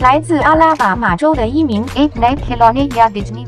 来自阿拉巴马州的一名 Ape Nate Kelowna Disney